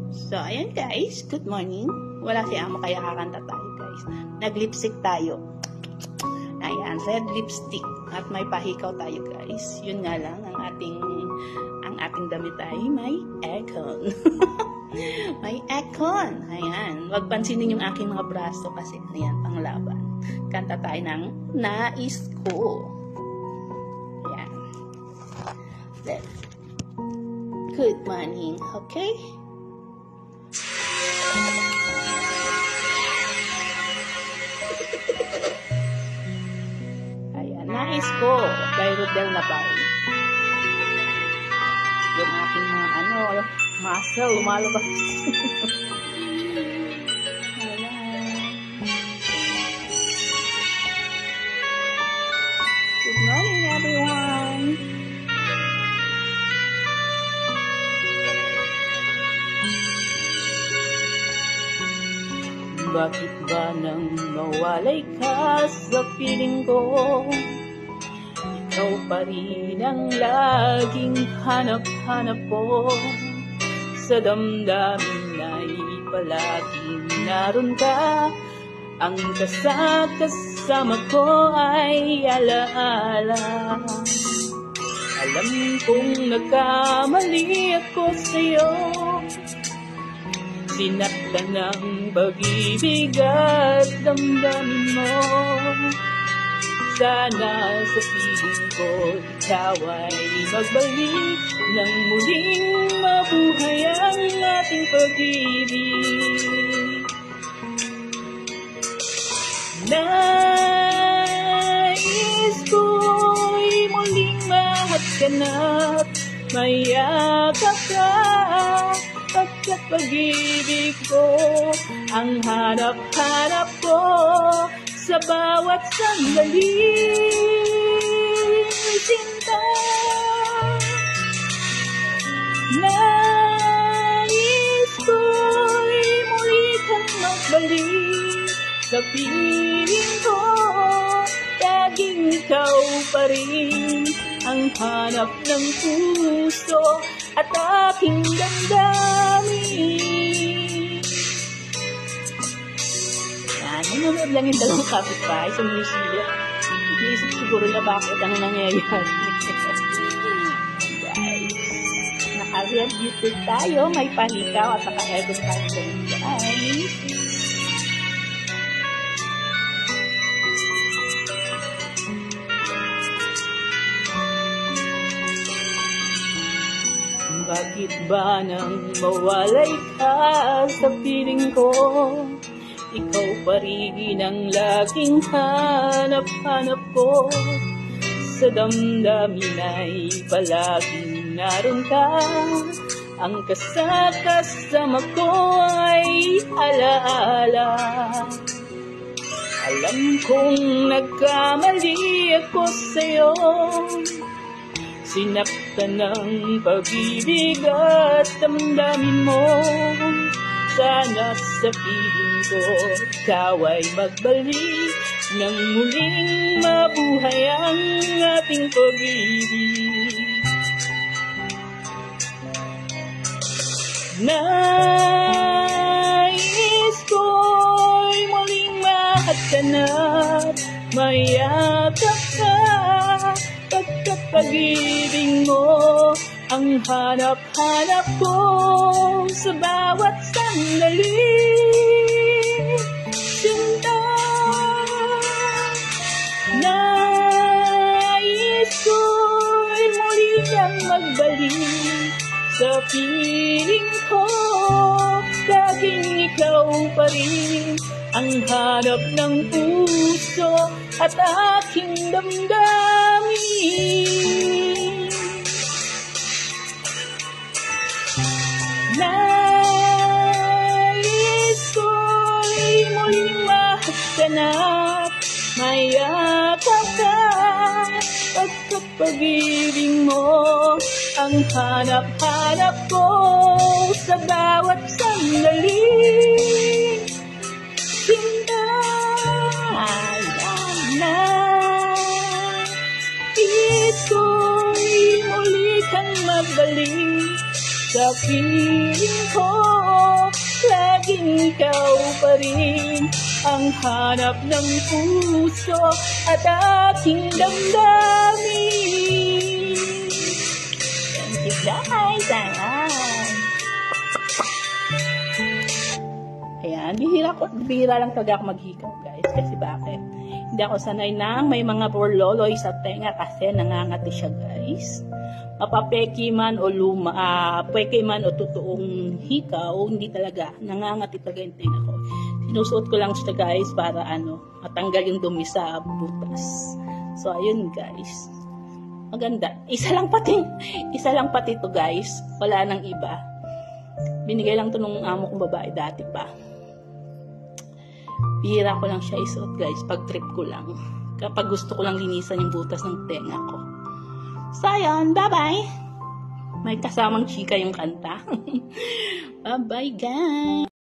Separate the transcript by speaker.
Speaker 1: So, ayan guys, good morning. Wala si Amo kaya kakanta tayo guys. Nag-lipstick tayo. Ayan, red lipstick. At may pahikaw tayo guys. Yun nga lang, ang ating damit ay may aircon. May aircon. Ayan, wag pansinin yung aking mga braso kasi ayan, panglaban. Kanta tayo ng Nais Ko. Ayan. Good morning, okay? Ayan, Nais Ko by Rodel Nabaw. Yung aking mga muscle, lumalabas. Good morning, everyone. Bakit ba nang mawalay ka sa piling ko? Ikaw pa rin ang laging hanap-hanap ko. Sa damdamin ay palaging naroon ka. Ang kasama ko ay alaala. Alam kong nagkamali ako sa'yo. Sinaktan ng pag-ibig at damdamin mo. Sana sa piling ko ikaw ay magbalik nang muling mabuhay ang ating pag-ibig. Nais ko'y muling mahatganap, mayakap ka. Pagkat pag-ibig ko ang hanap-hanap ko sa bawat sandali. Sinta, nais ko'y muli kang magbalik sa piling ko. Laging ikaw pa rin ang hanap ng puso at aking damdamin. Yan, nanonood lang yung dalawang kapitbahay sa munisipyo. Iisip siguro na bakit ang nangyayari. Guys, naka-red lipstick tayo, may pahikaw at naka-aircon tayo guys. Bakit ba nang mawalay ka sa piling ko? Ikaw pa rin ang laging hanap-hanap ko. Sa damdamin ay palaging naroon ka. Ang kasama ko ay alaala. Alam kong nagkamali ako sa'yo. Sinaktan ng pag-ibig at damdamin mo. Sana sa piling ko ikaw ay magbalik nang muling mabuhay ang ating pag-ibig. Nais ko'y muling mahatganap, mayakap ka. Pagkat pag-ibig mo ang hanap-hanap ko sa bawat sandali. Sinta, nais ko'y muli kang magbalik sa piling ko. Laging ikaw pa rin ang hanap ng puso at aking damdamin. Nais ko'y muling mahatganap, mayakap ka. Pagkat pag-ibig mo ang hanap-hanap ko sa bawat sandali. Sinta, nais ko'y muli kang magbalik sa piling ko. ikaw pa rin ang hanap ng puso at aking damdamin. Thank you guys. Ayan, bihira lang talaga ako maghikaw guys. Kasi bakit? Hindi ako sanay na may mga borloloy sa tenga kasi nangangati siya guys. Mapapeki man o peke man o totoong hikaw, hindi talaga. Nangangati talaga yung tenga ko. Sinusuot ko lang siya guys para matanggal yung dumi sa butas. So ayun guys. Maganda. Isa lang pati to guys. Wala nang iba. Binigay lang to nung amo kong babae dati pa. Bihira ko lang siya isuot guys pag trip ko lang. Kapag gusto ko lang linisan yung butas ng tenga ko. So, ayun. Bye-bye. May kasamang chika yung kanta. Bye-bye, guys.